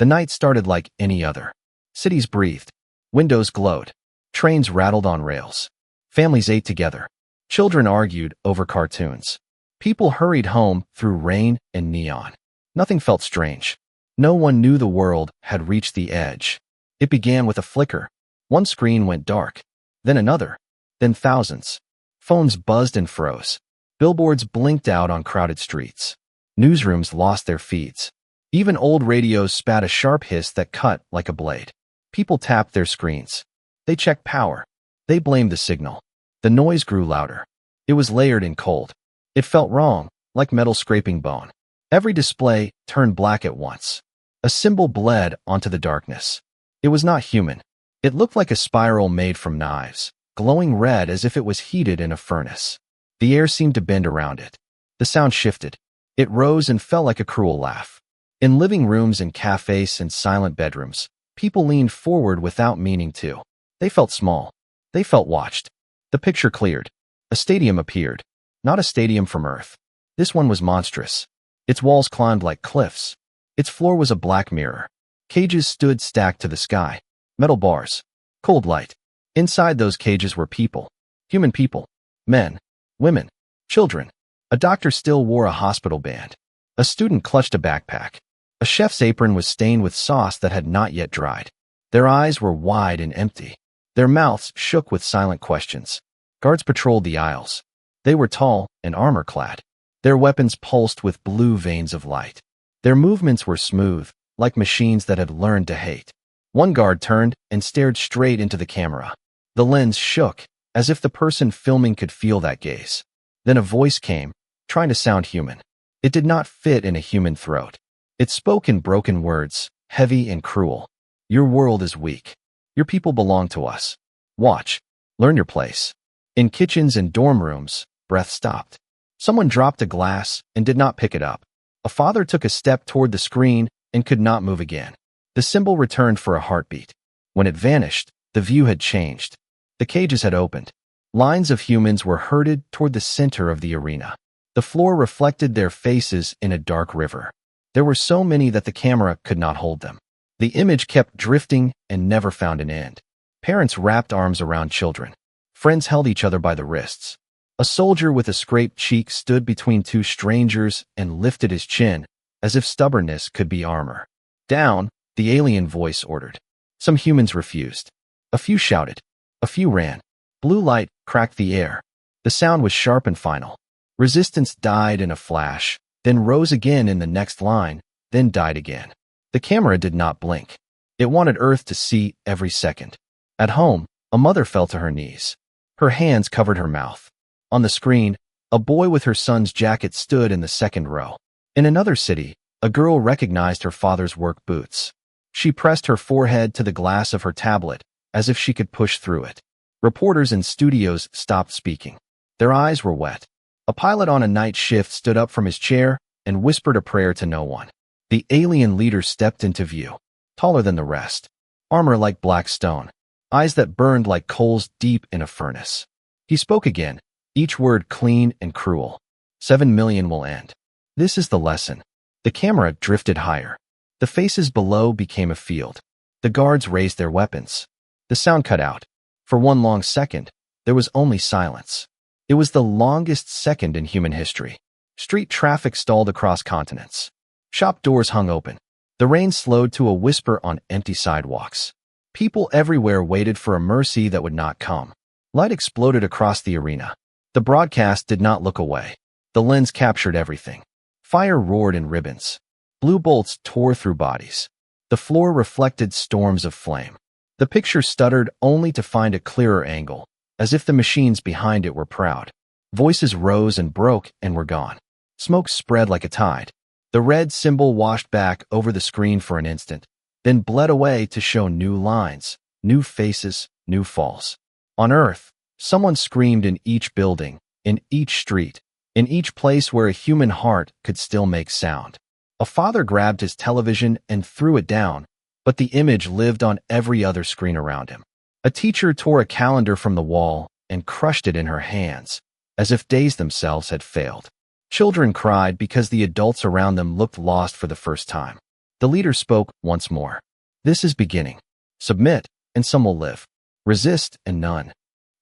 The night started like any other. Cities breathed. Windows glowed. Trains rattled on rails. Families ate together. Children argued over cartoons. People hurried home through rain and neon. Nothing felt strange. No one knew the world had reached the edge. It began with a flicker. One screen went dark. Then another. Then thousands. Phones buzzed and froze. Billboards blinked out on crowded streets. Newsrooms lost their feeds. Even old radios spat a sharp hiss that cut like a blade. People tapped their screens. They checked power. They blamed the signal. The noise grew louder. It was layered and cold. It felt wrong, like metal scraping bone. Every display turned black at once. A symbol bled onto the darkness. It was not human. It looked like a spiral made from knives, glowing red as if it was heated in a furnace. The air seemed to bend around it. The sound shifted. It rose and fell like a cruel laugh. In living rooms and cafes and silent bedrooms, people leaned forward without meaning to. They felt small. They felt watched. The picture cleared. A stadium appeared. Not a stadium from Earth. This one was monstrous. Its walls climbed like cliffs. Its floor was a black mirror. Cages stood stacked to the sky. Metal bars. Cold light. Inside those cages were people. Human people. Men. Women. Children. A doctor still wore a hospital band. A student clutched a backpack. A chef's apron was stained with sauce that had not yet dried. Their eyes were wide and empty. Their mouths shook with silent questions. Guards patrolled the aisles. They were tall and armor-clad. Their weapons pulsed with blue veins of light. Their movements were smooth, like machines that had learned to hate. One guard turned and stared straight into the camera. The lens shook, as if the person filming could feel that gaze. Then a voice came, trying to sound human. It did not fit in a human throat. It spoke in broken words, heavy and cruel. Your world is weak. Your people belong to us. Watch. Learn your place. In kitchens and dorm rooms, breath stopped. Someone dropped a glass and did not pick it up. A father took a step toward the screen and could not move again. The symbol returned for a heartbeat. When it vanished, the view had changed. The cages had opened. Lines of humans were herded toward the center of the arena. The floor reflected their faces in a dark river. There were so many that the camera could not hold them. The image kept drifting and never found an end. Parents wrapped arms around children. Friends held each other by the wrists. A soldier with a scraped cheek stood between two strangers and lifted his chin, as if stubbornness could be armor. Down, the alien voice ordered. Some humans refused. A few shouted. A few ran. Blue light cracked the air. The sound was sharp and final. Resistance died in a flash, then rose again in the next line, then died again. The camera did not blink. It wanted Earth to see every second. At home, a mother fell to her knees. Her hands covered her mouth. On the screen, a boy with her son's jacket stood in the second row. In another city, a girl recognized her father's work boots. She pressed her forehead to the glass of her tablet, as if she could push through it. Reporters in studios stopped speaking. Their eyes were wet. A pilot on a night shift stood up from his chair and whispered a prayer to no one. The alien leader stepped into view, taller than the rest, armor like black stone, eyes that burned like coals deep in a furnace. He spoke again, each word clean and cruel. 7 million will end. This is the lesson. The camera drifted higher. The faces below became a field. The guards raised their weapons. The sound cut out. For one long second, there was only silence. It was the longest second in human history. Street traffic stalled across continents. Shop doors hung open. The rain slowed to a whisper on empty sidewalks. People everywhere waited for a mercy that would not come. Light exploded across the arena. The broadcast did not look away. The lens captured everything. Fire roared in ribbons. Blue bolts tore through bodies. The floor reflected storms of flame. The picture stuttered only to find a clearer angle, as if the machines behind it were proud. Voices rose and broke and were gone. Smoke spread like a tide. The red symbol washed back over the screen for an instant, then bled away to show new lines, new faces, new falls. On Earth, someone screamed in each building, in each street, in each place where a human heart could still make sound. A father grabbed his television and threw it down, but the image lived on every other screen around him. A teacher tore a calendar from the wall and crushed it in her hands, as if days themselves had failed. Children cried because the adults around them looked lost for the first time. The leader spoke once more. This is beginning. Submit, and some will live. Resist, and none.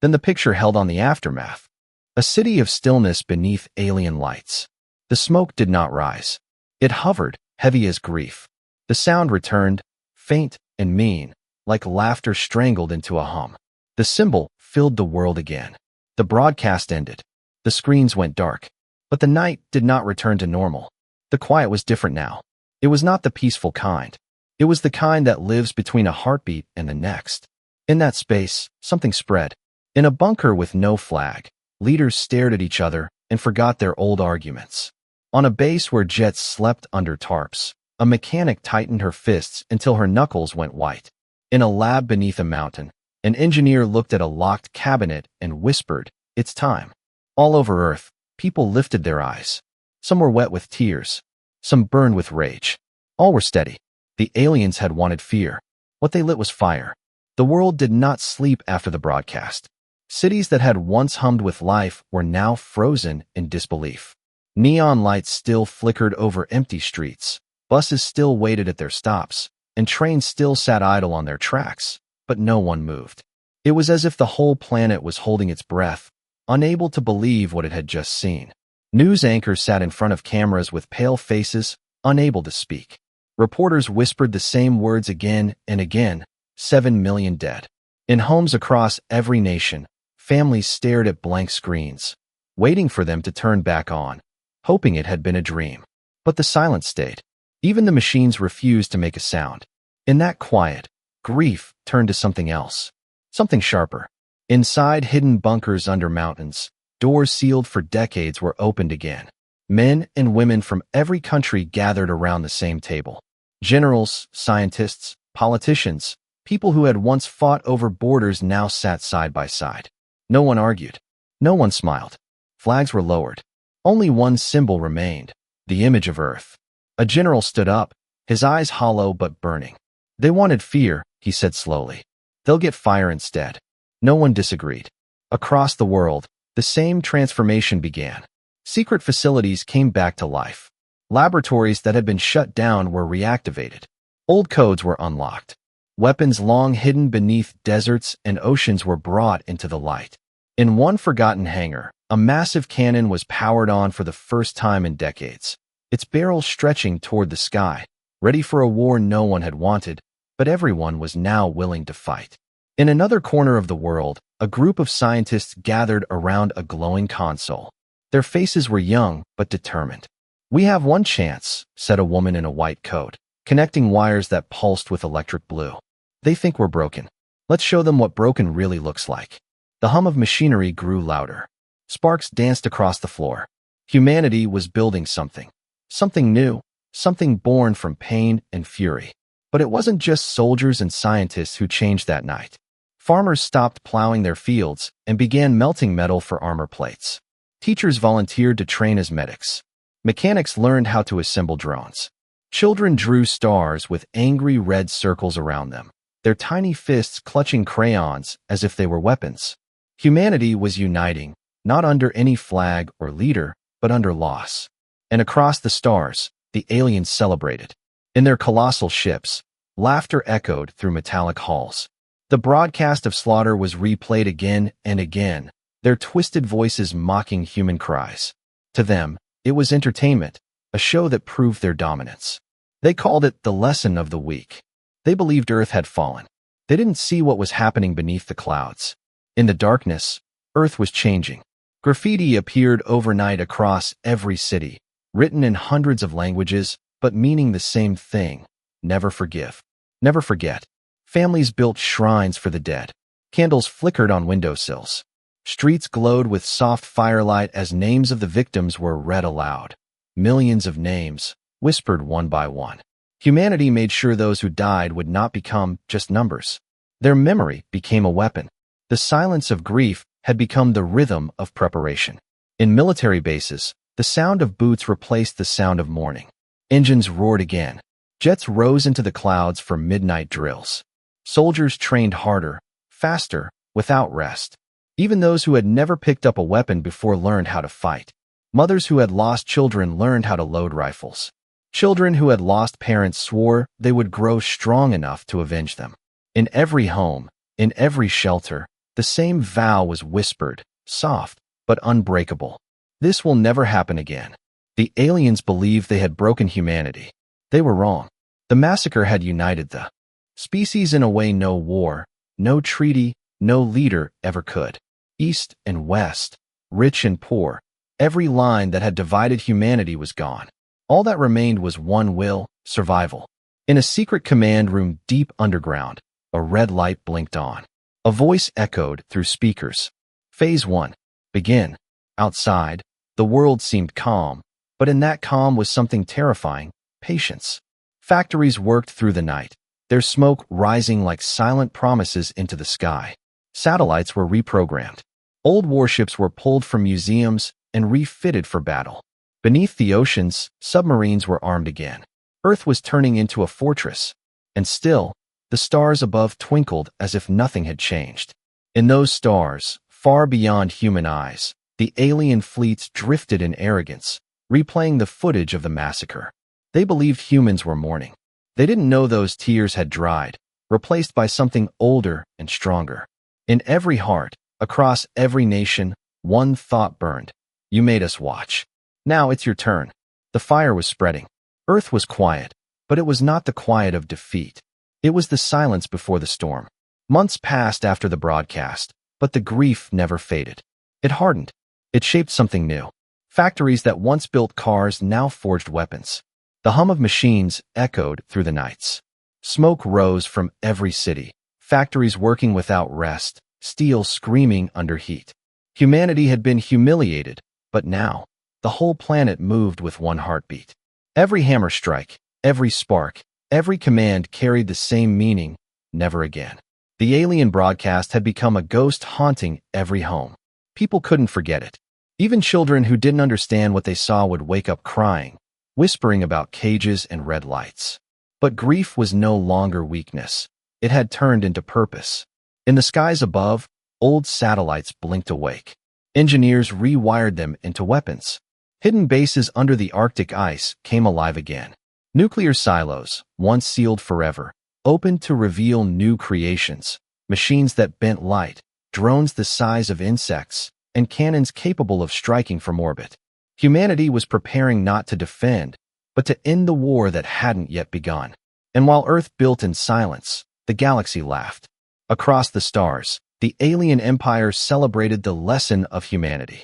Then the picture held on the aftermath. A city of stillness beneath alien lights. The smoke did not rise. It hovered, heavy as grief. The sound returned, faint and mean, like laughter strangled into a hum. The symbol filled the world again. The broadcast ended. The screens went dark. But the night did not return to normal. The quiet was different now. It was not the peaceful kind. It was the kind that lives between a heartbeat and the next. In that space, something spread. In a bunker with no flag, leaders stared at each other and forgot their old arguments. On a base where jets slept under tarps, a mechanic tightened her fists until her knuckles went white. In a lab beneath a mountain, an engineer looked at a locked cabinet and whispered, "It's time." All over Earth, people lifted their eyes. Some were wet with tears. Some burned with rage. All were steady. The aliens had wanted fear. What they lit was fire. The world did not sleep after the broadcast. Cities that had once hummed with life were now frozen in disbelief. Neon lights still flickered over empty streets. Buses still waited at their stops, and trains still sat idle on their tracks, but no one moved. It was as if the whole planet was holding its breath, unable to believe what it had just seen. News anchors sat in front of cameras with pale faces, unable to speak. Reporters whispered the same words again and again, 7 million dead. In homes across every nation, families stared at blank screens, waiting for them to turn back on, hoping it had been a dream. But the silence stayed. Even the machines refused to make a sound. In that quiet, grief turned to something else, something sharper. Inside hidden bunkers under mountains, doors sealed for decades were opened again. Men and women from every country gathered around the same table. Generals, scientists, politicians, people who had once fought over borders now sat side by side. No one argued. No one smiled. Flags were lowered. Only one symbol remained, the image of Earth. A general stood up, his eyes hollow but burning. "They wanted fear," he said slowly. "They'll get fire instead." No one disagreed. Across the world, the same transformation began. Secret facilities came back to life. Laboratories that had been shut down were reactivated. Old codes were unlocked. Weapons long hidden beneath deserts and oceans were brought into the light. In one forgotten hangar, a massive cannon was powered on for the first time in decades, its barrel stretching toward the sky, ready for a war no one had wanted, but everyone was now willing to fight. In another corner of the world, a group of scientists gathered around a glowing console. Their faces were young but determined. "We have one chance," said a woman in a white coat, connecting wires that pulsed with electric blue. "They think we're broken. Let's show them what broken really looks like." The hum of machinery grew louder. Sparks danced across the floor. Humanity was building something. Something new, something born from pain and fury. But it wasn't just soldiers and scientists who changed that night. Farmers stopped plowing their fields and began melting metal for armor plates. Teachers volunteered to train as medics. Mechanics learned how to assemble drones. Children drew stars with angry red circles around them, their tiny fists clutching crayons as if they were weapons. Humanity was uniting, not under any flag or leader, but under loss. And across the stars, the aliens celebrated. In their colossal ships, laughter echoed through metallic halls. The broadcast of slaughter was replayed again and again, their twisted voices mocking human cries. To them, it was entertainment, a show that proved their dominance. They called it the lesson of the week. They believed Earth had fallen. They didn't see what was happening beneath the clouds. In the darkness, Earth was changing. Graffiti appeared overnight across every city, written in hundreds of languages, but meaning the same thing: never forgive. Never forget. Families built shrines for the dead. Candles flickered on windowsills. Streets glowed with soft firelight as names of the victims were read aloud. Millions of names, whispered one by one. Humanity made sure those who died would not become just numbers. Their memory became a weapon. The silence of grief had become the rhythm of preparation. In military bases, the sound of boots replaced the sound of mourning. Engines roared again. Jets rose into the clouds for midnight drills. Soldiers trained harder, faster, without rest. Even those who had never picked up a weapon before learned how to fight. Mothers who had lost children learned how to load rifles. Children who had lost parents swore they would grow strong enough to avenge them. In every home, in every shelter, the same vow was whispered, soft, but unbreakable. This will never happen again. The aliens believed they had broken humanity. They were wrong. The massacre had united the species in a way no war, no treaty, no leader ever could. East and west, rich and poor, every line that had divided humanity was gone. All that remained was one will, survival. In a secret command room deep underground, a red light blinked on. A voice echoed through speakers. Phase 1. Begin. Outside, the world seemed calm, but in that calm was something terrifying: patience. Factories worked through the night, their smoke rising like silent promises into the sky. Satellites were reprogrammed. Old warships were pulled from museums and refitted for battle. Beneath the oceans, submarines were armed again. Earth was turning into a fortress, and still, the stars above twinkled as if nothing had changed. In those stars, far beyond human eyes, the alien fleets drifted in arrogance, replaying the footage of the massacre. They believed humans were mourning. They didn't know those tears had dried, replaced by something older and stronger. In every heart, across every nation, one thought burned: you made us watch. Now it's your turn. The fire was spreading. Earth was quiet, but it was not the quiet of defeat. It was the silence before the storm. Months passed after the broadcast, but the grief never faded. It hardened. It shaped something new. Factories that once built cars now forged weapons. The hum of machines echoed through the nights. Smoke rose from every city, factories working without rest, steel screaming under heat. Humanity had been humiliated, but now, the whole planet moved with one heartbeat. Every hammer strike, every spark, every command carried the same meaning: never again. The alien broadcast had become a ghost haunting every home. People couldn't forget it. Even children who didn't understand what they saw would wake up crying, whispering about cages and red lights. But grief was no longer weakness. It had turned into purpose. In the skies above, old satellites blinked awake. Engineers rewired them into weapons. Hidden bases under the Arctic ice came alive again. Nuclear silos, once sealed forever, opened to reveal new creations: machines that bent light, drones the size of insects, and cannons capable of striking from orbit. Humanity was preparing not to defend, but to end the war that hadn't yet begun. And while Earth built in silence, the galaxy laughed. Across the stars, the alien empires celebrated the lesson of humanity.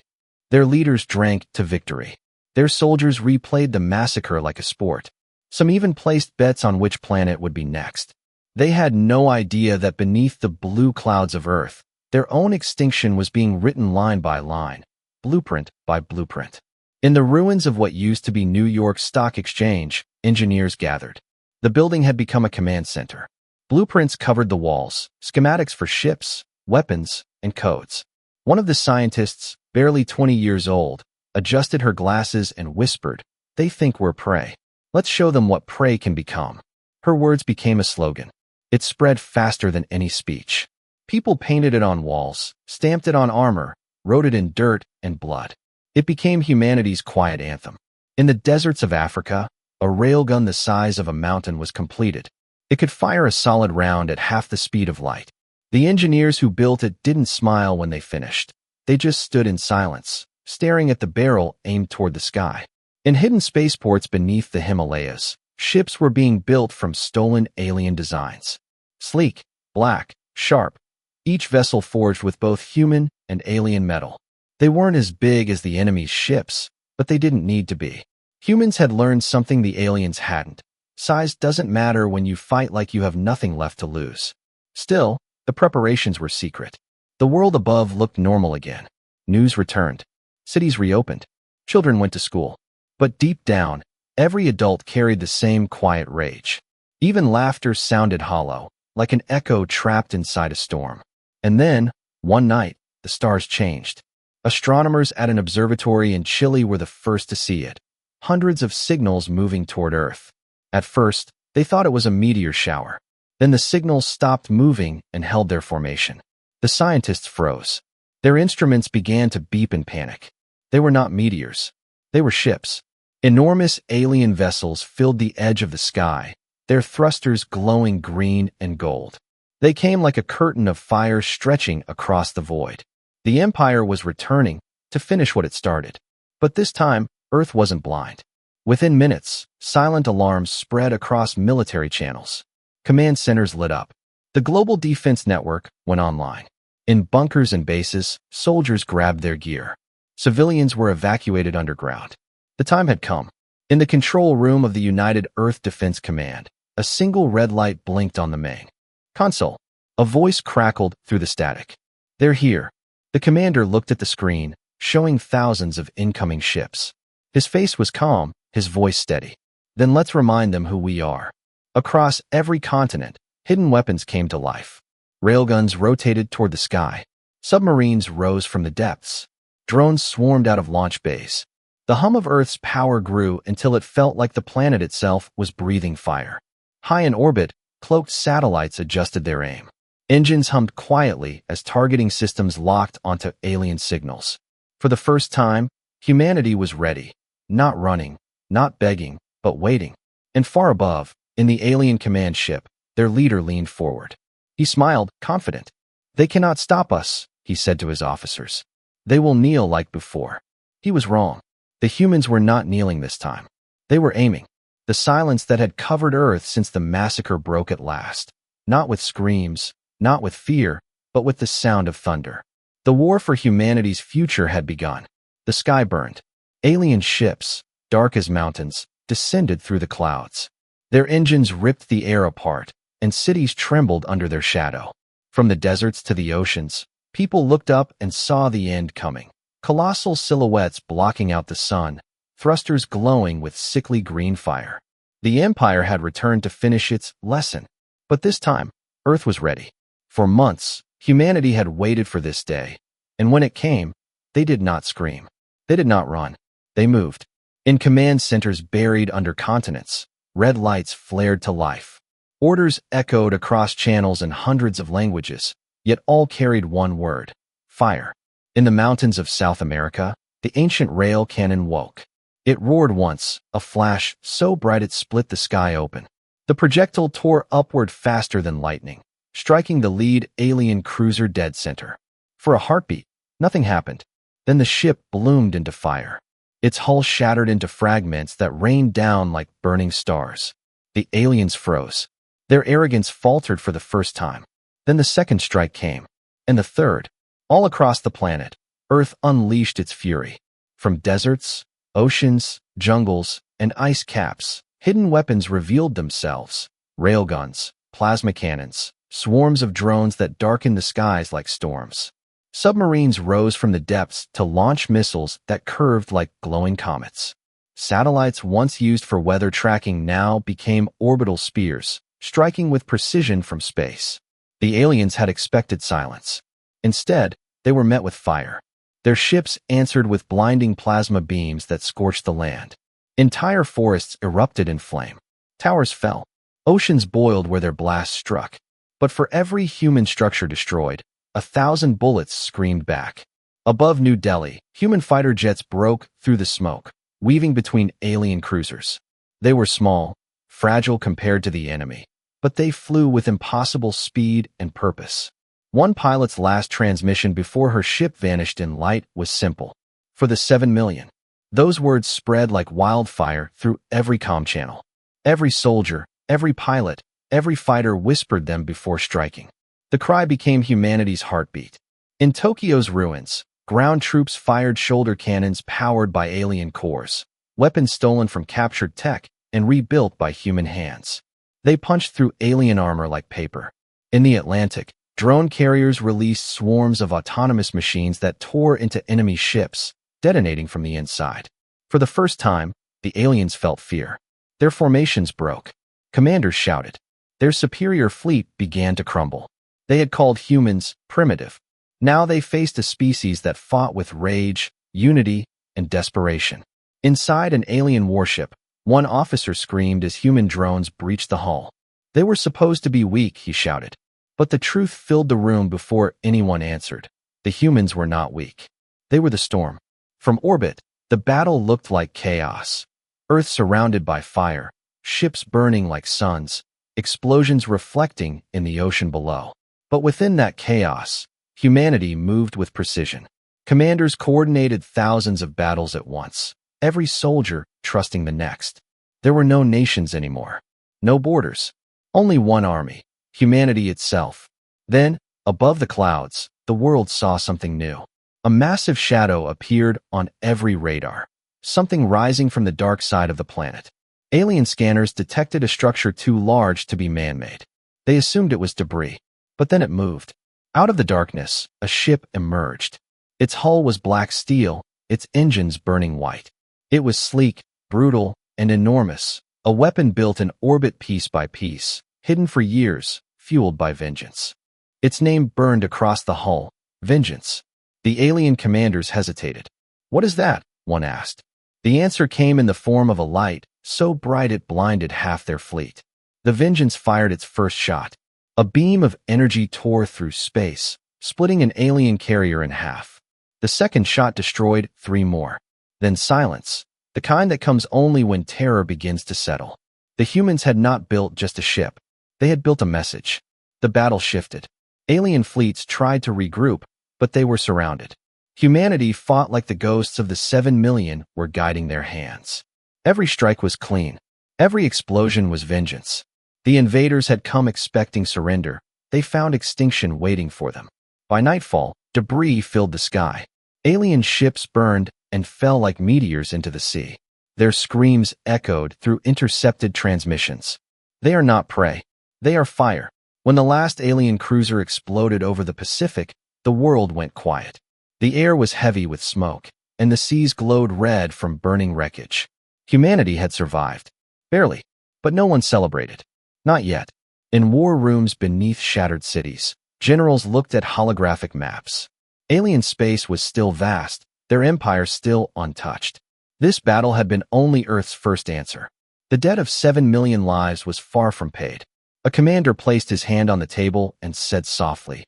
Their leaders drank to victory. Their soldiers replayed the massacre like a sport. Some even placed bets on which planet would be next. They had no idea that beneath the blue clouds of Earth, their own extinction was being written line by line, blueprint by blueprint. In the ruins of what used to be New York Stock Exchange, engineers gathered. The building had become a command center. Blueprints covered the walls, schematics for ships, weapons, and codes. One of the scientists, barely 20 years old, adjusted her glasses and whispered, "They think we're prey. Let's show them what prey can become." Her words became a slogan. It spread faster than any speech. People painted it on walls, stamped it on armor, wrote it in dirt and blood. It became humanity's quiet anthem. In the deserts of Africa, a railgun the size of a mountain was completed. It could fire a solid round at half the speed of light. The engineers who built it didn't smile when they finished. They just stood in silence, staring at the barrel aimed toward the sky. In hidden spaceports beneath the Himalayas, ships were being built from stolen alien designs. Sleek, black, sharp, each vessel forged with both human and alien metal. They weren't as big as the enemy's ships, but they didn't need to be. Humans had learned something the aliens hadn't. Size doesn't matter when you fight like you have nothing left to lose. Still, the preparations were secret. The world above looked normal again. News returned. Cities reopened. Children went to school. But deep down, every adult carried the same quiet rage. Even laughter sounded hollow, like an echo trapped inside a storm. And then, one night, the stars changed. Astronomers at an observatory in Chile were the first to see it. Hundreds of signals moving toward Earth. At first, they thought it was a meteor shower. Then the signals stopped moving and held their formation. The scientists froze. Their instruments began to beep in panic. They were not meteors. They were ships. Enormous alien vessels filled the edge of the sky, their thrusters glowing green and gold. They came like a curtain of fire stretching across the void. The Empire was returning to finish what it started. But this time, Earth wasn't blind. Within minutes, silent alarms spread across military channels. Command centers lit up. The global defense network went online. In bunkers and bases, soldiers grabbed their gear. Civilians were evacuated underground. The time had come. In the control room of the United Earth Defense Command, a single red light blinked on the main console. A voice crackled through the static. "They're here." The commander looked at the screen, showing thousands of incoming ships. His face was calm, his voice steady. "Then let's remind them who we are." Across every continent, hidden weapons came to life. Railguns rotated toward the sky. Submarines rose from the depths. Drones swarmed out of launch bays. The hum of Earth's power grew until it felt like the planet itself was breathing fire. High in orbit, cloaked satellites adjusted their aim. Engines hummed quietly as targeting systems locked onto alien signals. For the first time, humanity was ready, not running, not begging, but waiting. And far above, in the alien command ship, their leader leaned forward. He smiled, confident. "They cannot stop us," he said to his officers. "They will kneel like before." He was wrong. The humans were not kneeling this time. They were aiming. The silence that had covered Earth since the massacre broke at last. Not with screams, not with fear, but with the sound of thunder. The war for humanity's future had begun. The sky burned. Alien ships, dark as mountains, descended through the clouds. Their engines ripped the air apart, and cities trembled under their shadow. From the deserts to the oceans, people looked up and saw the end coming. Colossal silhouettes blocking out the sun, thrusters glowing with sickly green fire. The Empire had returned to finish its lesson. But this time, Earth was ready. For months, humanity had waited for this day. And when it came, they did not scream. They did not run. They moved. In command centers buried under continents, red lights flared to life. Orders echoed across channels in hundreds of languages, yet all carried one word: fire. In the mountains of South America, the ancient rail cannon woke. It roared once, a flash so bright it split the sky open. The projectile tore upward faster than lightning, striking the lead alien cruiser dead center. For a heartbeat, nothing happened. Then the ship bloomed into fire. Its hull shattered into fragments that rained down like burning stars. The aliens froze. Their arrogance faltered for the first time. Then the second strike came, and the third. All across the planet, Earth unleashed its fury. From deserts, oceans, jungles, and ice caps, hidden weapons revealed themselves. Railguns, plasma cannons, swarms of drones that darkened the skies like storms. Submarines rose from the depths to launch missiles that curved like glowing comets. Satellites once used for weather tracking now became orbital spears, striking with precision from space. The aliens had expected silence. Instead, they were met with fire. Their ships answered with blinding plasma beams that scorched the land. Entire forests erupted in flame. Towers fell. Oceans boiled where their blasts struck. But for every human structure destroyed, 1,000 bullets screamed back. Above New Delhi, human fighter jets broke through the smoke, weaving between alien cruisers. They were small, fragile compared to the enemy, but they flew with impossible speed and purpose. One pilot's last transmission before her ship vanished in light was simple: "For the 7 million." Those words spread like wildfire through every comm channel. Every soldier, every pilot, every fighter whispered them before striking. The cry became humanity's heartbeat. In Tokyo's ruins, ground troops fired shoulder cannons powered by alien cores, weapons stolen from captured tech and rebuilt by human hands. They punched through alien armor like paper. In the Atlantic, drone carriers released swarms of autonomous machines that tore into enemy ships, detonating from the inside. For the first time, the aliens felt fear. Their formations broke. Commanders shouted. Their superior fleet began to crumble. They had called humans primitive. Now they faced a species that fought with rage, unity, and desperation. Inside an alien warship, one officer screamed as human drones breached the hull. They were supposed to be weak, he shouted. But the truth filled the room before anyone answered. The humans were not weak. They were the storm. From orbit, the battle looked like chaos. Earth surrounded by fire, ships burning like suns, explosions reflecting in the ocean below. But within that chaos, humanity moved with precision. Commanders coordinated thousands of battles at once, every soldier trusting the next. There were no nations anymore, no borders, only one army, humanity itself. Then, above the clouds, the world saw something new. A massive shadow appeared on every radar, something rising from the dark side of the planet. Alien scanners detected a structure too large to be man-made. They assumed it was debris, but then it moved. Out of the darkness, a ship emerged. Its hull was black steel, its engines burning white. It was sleek, brutal, and enormous, a weapon built in orbit piece by piece, hidden for years, fueled by vengeance. Its name burned across the hull, Vengeance. The alien commanders hesitated. "What is that?" one asked. The answer came in the form of a light, so bright it blinded half their fleet. The Vengeance fired its first shot. A beam of energy tore through space, splitting an alien carrier in half. The second shot destroyed 3 more. Then silence, the kind that comes only when terror begins to settle. The humans had not built just a ship. They had built a message. The battle shifted. Alien fleets tried to regroup, but they were surrounded. Humanity fought like the ghosts of the 7 million were guiding their hands. Every strike was clean. Every explosion was vengeance. The invaders had come expecting surrender. They found extinction waiting for them. By nightfall, debris filled the sky. Alien ships burned and fell like meteors into the sea. Their screams echoed through intercepted transmissions. They are not prey. They are fire. When the last alien cruiser exploded over the Pacific, the world went quiet. The air was heavy with smoke, and the seas glowed red from burning wreckage. Humanity had survived. Barely. But no one celebrated. Not yet. In war rooms beneath shattered cities, generals looked at holographic maps. Alien space was still vast, their empire still untouched. This battle had been only Earth's first answer. The debt of 7 million lives was far from paid. A commander placed his hand on the table and said softly,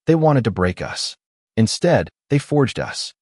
"They wanted to break us. Instead, they forged us."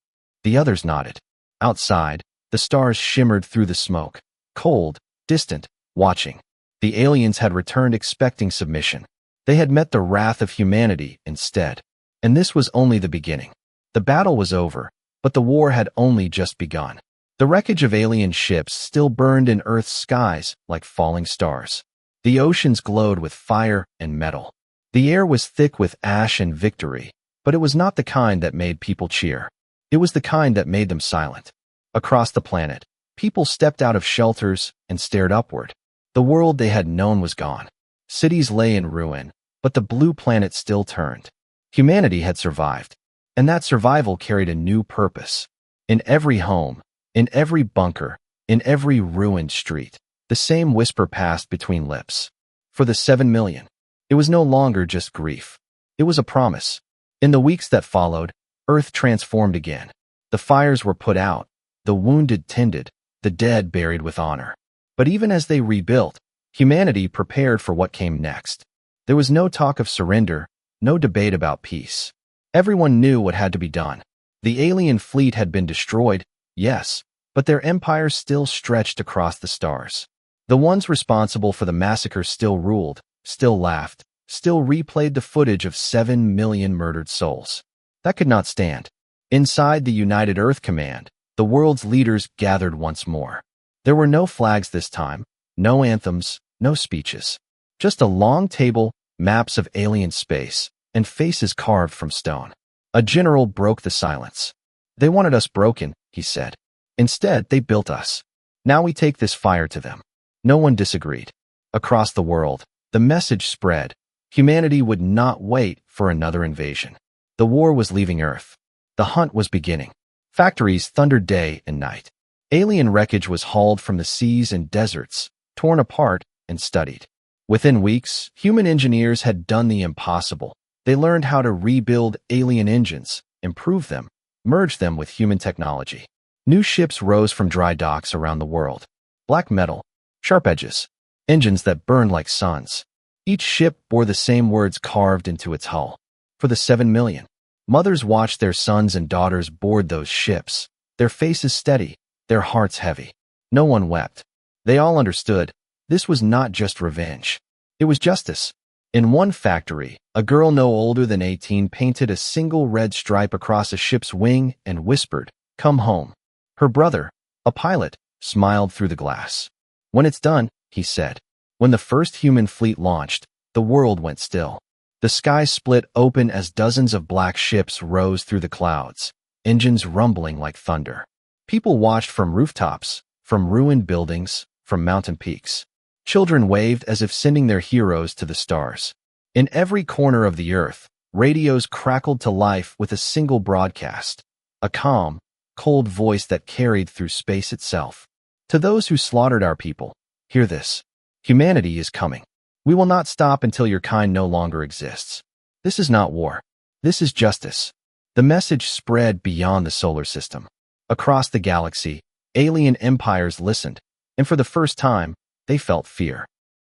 The others nodded. Outside, the stars shimmered through the smoke, cold, distant, watching. The aliens had returned expecting submission. They had met the wrath of humanity instead. And this was only the beginning. The battle was over, but the war had only just begun. The wreckage of alien ships still burned in Earth's skies like falling stars. The oceans glowed with fire and metal. The air was thick with ash and victory, but it was not the kind that made people cheer. It was the kind that made them silent. Across the planet, people stepped out of shelters and stared upward. The world they had known was gone. Cities lay in ruin, but the blue planet still turned. Humanity had survived, and that survival carried a new purpose. In every home, in every bunker, in every ruined street, the same whisper passed between lips. For the 7 million, it was no longer just grief. It was a promise. In the weeks that followed, Earth transformed again. The fires were put out, the wounded tended, the dead buried with honor. But even as they rebuilt, humanity prepared for what came next. There was no talk of surrender, no debate about peace. Everyone knew what had to be done. The alien fleet had been destroyed, yes, but their empires still stretched across the stars. The ones responsible for the massacre still ruled, still laughed, still replayed the footage of 7 million murdered souls. That could not stand. Inside the United Earth Command, the world's leaders gathered once more. There were no flags this time, no anthems, no speeches. Just a long table, maps of alien space, and faces carved from stone. A general broke the silence. "They wanted us broken," he said. "Instead, they built us. Now we take this fire to them." No one disagreed. Across the world, the message spread. Humanity would not wait for another invasion. The war was leaving Earth. The hunt was beginning. Factories thundered day and night. Alien wreckage was hauled from the seas and deserts, torn apart and studied. Within weeks, human engineers had done the impossible. They learned how to rebuild alien engines, improve them, merge them with human technology. New ships rose from dry docks around the world. Black metal, sharp edges, engines that burned like suns. Each ship bore the same words carved into its hull. For the 7 million. Mothers watched their sons and daughters board those ships, their faces steady, their hearts heavy. No one wept. They all understood. This was not just revenge. It was justice. In one factory, a girl no older than 18 painted a single red stripe across a ship's wing and whispered, "Come home." Her brother, a pilot, smiled through the glass. "When it's done," he said. When the first human fleet launched, the world went still. The sky split open as dozens of black ships rose through the clouds, engines rumbling like thunder. People watched from rooftops, from ruined buildings, from mountain peaks. Children waved as if sending their heroes to the stars. In every corner of the earth, radios crackled to life with a single broadcast, a calm, cold voice that carried through space itself. To those who slaughtered our people, hear this. Humanity is coming. We will not stop until your kind no longer exists. This is not war. This is justice. The message spread beyond the solar system. Across the galaxy, alien empires listened, and for the first time, they felt fear.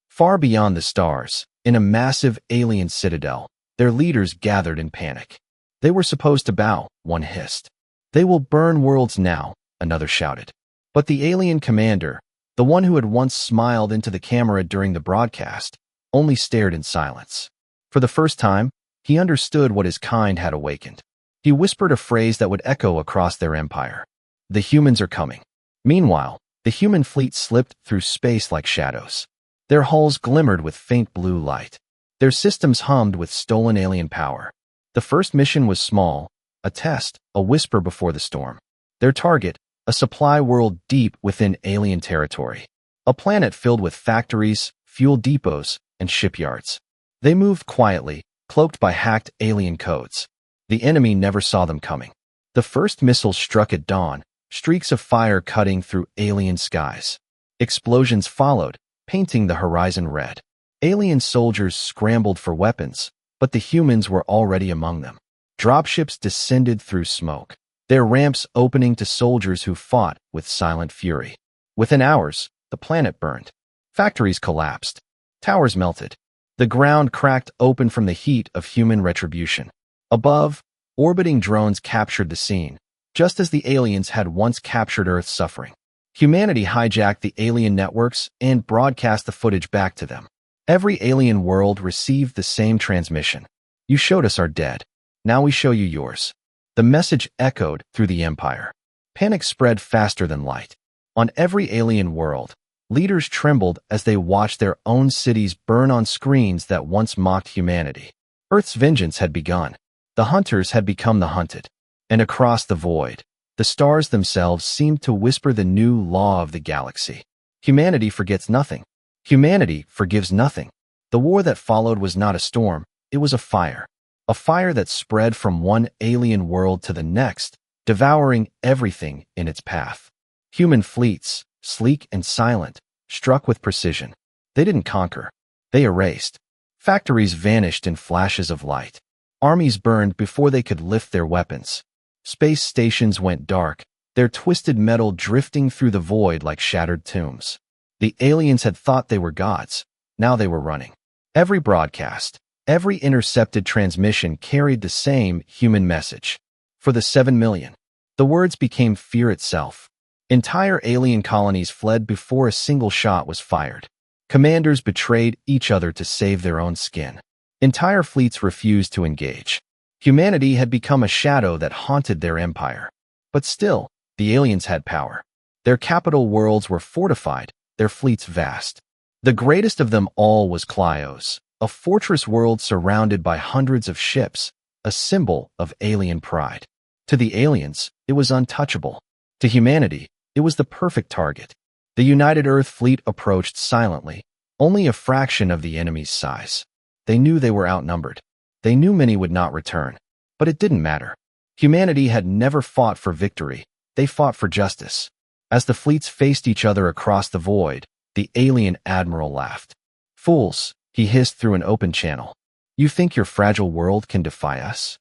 Far beyond the stars, in a massive alien citadel, their leaders gathered in panic. They were supposed to bow, one hissed. They will burn worlds now, another shouted. But the alien commander, the one who had once smiled into the camera during the broadcast, only stared in silence. For the first time, he understood what his kind had awakened. He whispered a phrase that would echo across their empire. The humans are coming. Meanwhile, the human fleet slipped through space like shadows. Their hulls glimmered with faint blue light. Their systems hummed with stolen alien power. The first mission was small, a test, a whisper before the storm. Their target, a supply world deep within alien territory. A planet filled with factories, fuel depots, and shipyards. They moved quietly, cloaked by hacked alien codes. The enemy never saw them coming. The first missiles struck at dawn, streaks of fire cutting through alien skies. Explosions followed, painting the horizon red. Alien soldiers scrambled for weapons, but the humans were already among them. Dropships descended through smoke, their ramps opening to soldiers who fought with silent fury. Within hours, the planet burned. Factories collapsed. Towers melted. The ground cracked open from the heat of human retribution. Above, orbiting drones captured the scene, just as the aliens had once captured Earth's suffering. Humanity hijacked the alien networks and broadcast the footage back to them. Every alien world received the same transmission. You showed us our dead. Now we show you yours. The message echoed through the empire. Panic spread faster than light. On every alien world, leaders trembled as they watched their own cities burn on screens that once mocked humanity. Earth's vengeance had begun. The hunters had become the hunted. And across the void, the stars themselves seemed to whisper the new law of the galaxy. Humanity forgets nothing. Humanity forgives nothing. The war that followed was not a storm, it was a fire. A fire that spread from one alien world to the next, devouring everything in its path. Human fleets, sleek and silent, struck with precision. They didn't conquer. They erased. Factories vanished in flashes of light. Armies burned before they could lift their weapons. Space stations went dark, their twisted metal drifting through the void like shattered tombs. The aliens had thought they were gods. Now they were running. Every broadcast, every intercepted transmission carried the same human message. For the 7 million. The words became fear itself. Entire alien colonies fled before a single shot was fired. Commanders betrayed each other to save their own skin. Entire fleets refused to engage. Humanity had become a shadow that haunted their empire. But still, the aliens had power. Their capital worlds were fortified, their fleets vast. The greatest of them all was Clyos, a fortress world surrounded by hundreds of ships, a symbol of alien pride. To the aliens, it was untouchable. To humanity, it was the perfect target. The United Earth fleet approached silently, only a fraction of the enemy's size. They knew they were outnumbered. They knew many would not return. But it didn't matter. Humanity had never fought for victory. They fought for justice. As the fleets faced each other across the void, the alien admiral laughed. "Fools," he hissed through an open channel. "You think your fragile world can defy us?"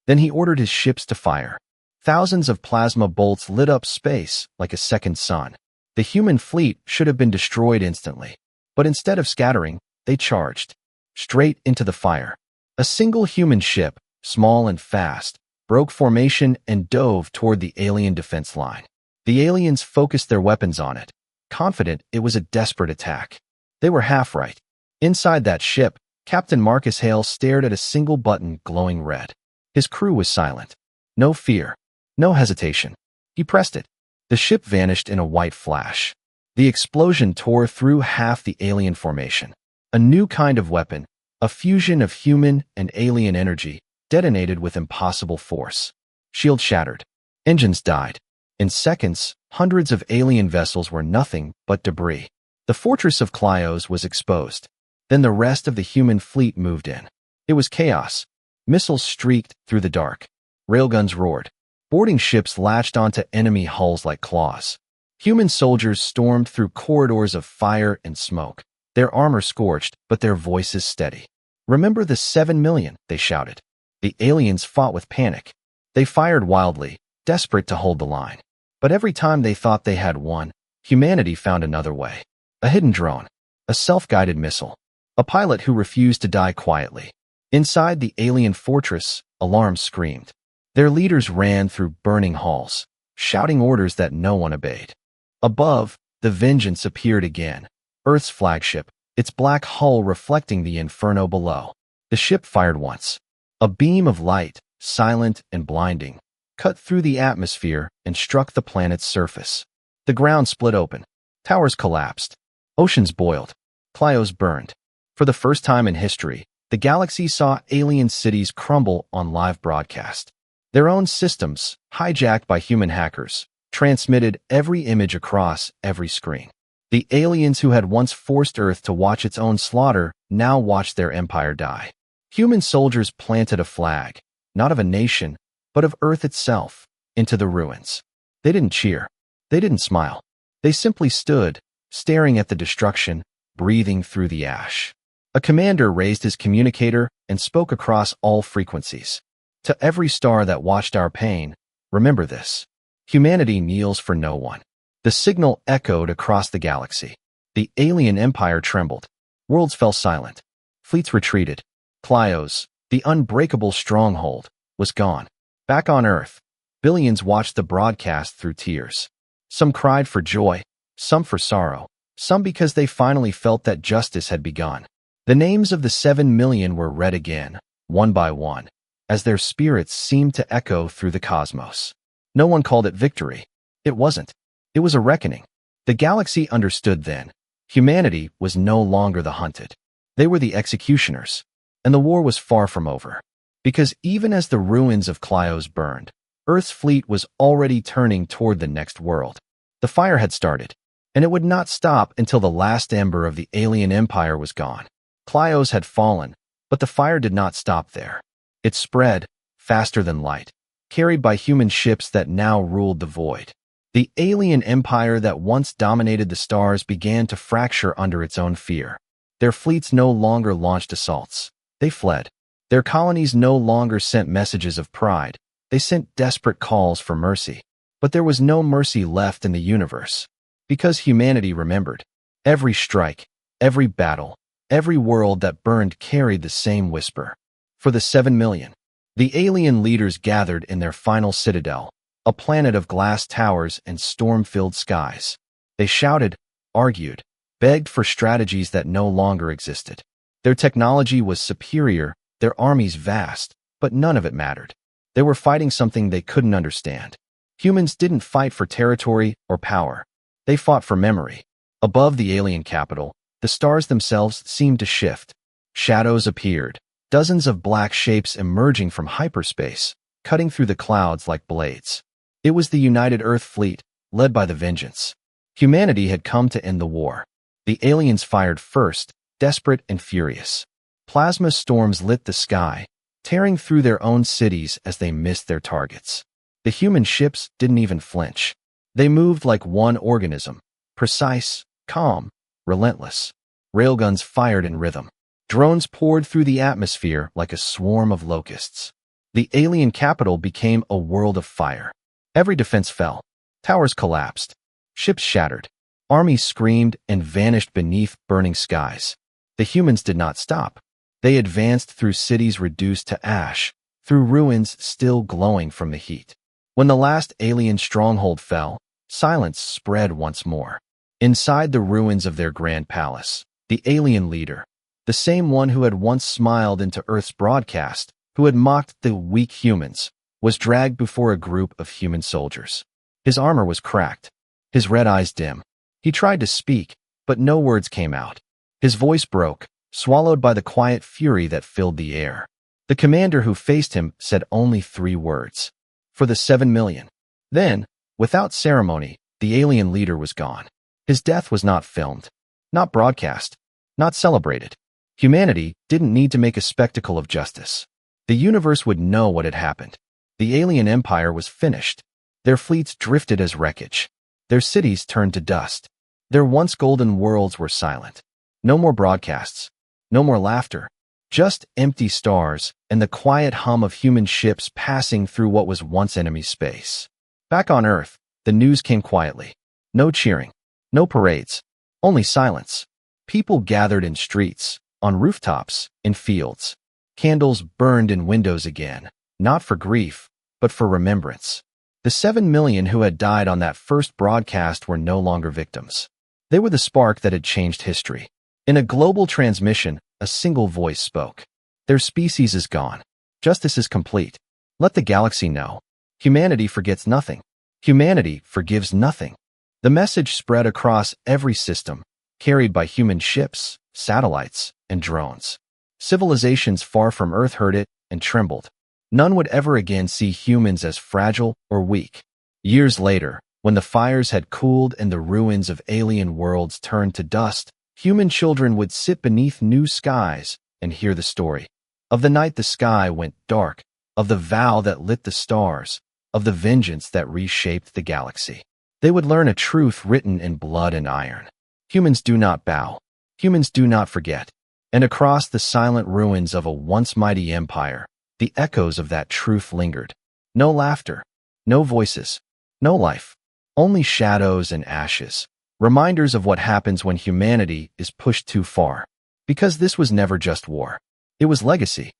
Then he ordered his ships to fire. Thousands of plasma bolts lit up space like a second sun. The human fleet should have been destroyed instantly. But instead of scattering, they charged. Straight into the fire. A single human ship, small and fast, broke formation and dove toward the alien defense line. The aliens focused their weapons on it, confident it was a desperate attack. They were half right. Inside that ship, Captain Marcus Hale stared at a single button glowing red. His crew was silent. No fear. No hesitation. He pressed it. The ship vanished in a white flash. The explosion tore through half the alien formation. A new kind of weapon, a fusion of human and alien energy, detonated with impossible force. Shield shattered. Engines died. In seconds, hundreds of alien vessels were nothing but debris. The fortress of Clyos was exposed. Then the rest of the human fleet moved in. It was chaos. Missiles streaked through the dark. Railguns roared. Boarding ships latched onto enemy hulls like claws. Human soldiers stormed through corridors of fire and smoke. Their armor scorched, but their voices steady. "Remember the 7 million, they shouted. The aliens fought with panic. They fired wildly, desperate to hold the line. But every time they thought they had won, humanity found another way. A hidden drone. A self-guided missile. A pilot who refused to die quietly. Inside the alien fortress, alarms screamed. Their leaders ran through burning halls, shouting orders that no one obeyed. Above, the Vengeance appeared again. Earth's flagship, its black hull reflecting the inferno below. The ship fired once. A beam of light, silent and blinding, cut through the atmosphere and struck the planet's surface. The ground split open. Towers collapsed. Oceans boiled. Clyos burned. For the first time in history, the galaxy saw alien cities crumble on live broadcast. Their own systems, hijacked by human hackers, transmitted every image across every screen. The aliens who had once forced Earth to watch its own slaughter now watched their empire die. Human soldiers planted a flag, not of a nation, but of Earth itself, into the ruins. They didn't cheer. They didn't smile. They simply stood, staring at the destruction, breathing through the ash. A commander raised his communicator and spoke across all frequencies. To every star that watched our pain, remember this. Humanity kneels for no one. The signal echoed across the galaxy. The alien empire trembled. Worlds fell silent. Fleets retreated. Clyos, the unbreakable stronghold, was gone. Back on Earth, billions watched the broadcast through tears. Some cried for joy, some for sorrow, some because they finally felt that justice had begun. The names of the 7 million were read again, one by one, as their spirits seemed to echo through the cosmos. No one called it victory. It wasn't. It was a reckoning. The galaxy understood then. Humanity was no longer the hunted. They were the executioners. And the war was far from over. Because even as the ruins of Clyos burned, Earth's fleet was already turning toward the next world. The fire had started, and it would not stop until the last ember of the alien empire was gone. Clyos had fallen, but the fire did not stop there. It spread, faster than light, carried by human ships that now ruled the void. The alien empire that once dominated the stars began to fracture under its own fear. Their fleets no longer launched assaults. They fled. Their colonies no longer sent messages of pride. They sent desperate calls for mercy. But there was no mercy left in the universe. Because humanity remembered. Every strike, every battle, every world that burned carried the same whisper. For the 7 million. The alien leaders gathered in their final citadel, a planet of glass towers and storm-filled skies. They shouted, argued, begged for strategies that no longer existed. Their technology was superior, their armies vast, but none of it mattered. They were fighting something they couldn't understand. Humans didn't fight for territory or power. They fought for memory. Above the alien capital, the stars themselves seemed to shift. Shadows appeared, dozens of black shapes emerging from hyperspace, cutting through the clouds like blades. It was the United Earth Fleet, led by the Vengeance. Humanity had come to end the war. The aliens fired first, desperate and furious. Plasma storms lit the sky, tearing through their own cities as they missed their targets. The human ships didn't even flinch. They moved like one organism, precise, calm, relentless. Railguns fired in rhythm. Drones poured through the atmosphere like a swarm of locusts. The alien capital became a world of fire. Every defense fell. Towers collapsed. Ships shattered. Armies screamed and vanished beneath burning skies. The humans did not stop. They advanced through cities reduced to ash, through ruins still glowing from the heat. When the last alien stronghold fell, silence spread once more. Inside the ruins of their grand palace, the alien leader, the same one who had once smiled into Earth's broadcast, who had mocked the weak humans, was dragged before a group of human soldiers. His armor was cracked, his red eyes dim. He tried to speak, but no words came out. His voice broke, swallowed by the quiet fury that filled the air. The commander who faced him said only 3 words. For the 7 million. Then, without ceremony, the alien leader was gone. His death was not filmed, not broadcast, not celebrated. Humanity didn't need to make a spectacle of justice. The universe would know what had happened. The alien empire was finished. Their fleets drifted as wreckage. Their cities turned to dust. Their once golden worlds were silent. No more broadcasts. No more laughter. Just empty stars and the quiet hum of human ships passing through what was once enemy space. Back on Earth, the news came quietly. No cheering. No parades. Only silence. People gathered in streets, on rooftops, in fields. Candles burned in windows again, not for grief, but for remembrance. The 7 million who had died on that first broadcast were no longer victims. They were the spark that had changed history. In a global transmission, a single voice spoke. Their species is gone. Justice is complete. Let the galaxy know. Humanity forgets nothing. Humanity forgives nothing. The message spread across every system, carried by human ships, satellites, and drones. Civilizations far from Earth heard it and trembled. None would ever again see humans as fragile or weak. Years later, when the fires had cooled and the ruins of alien worlds turned to dust, human children would sit beneath new skies and hear the story. Of the night the sky went dark, of the vow that lit the stars, of the vengeance that reshaped the galaxy. They would learn a truth written in blood and iron. Humans do not bow. Humans do not forget. And across the silent ruins of a once mighty empire, the echoes of that truth lingered. No laughter, no voices, no life, only shadows and ashes, reminders of what happens when humanity is pushed too far. Because this was never just war. It was legacy.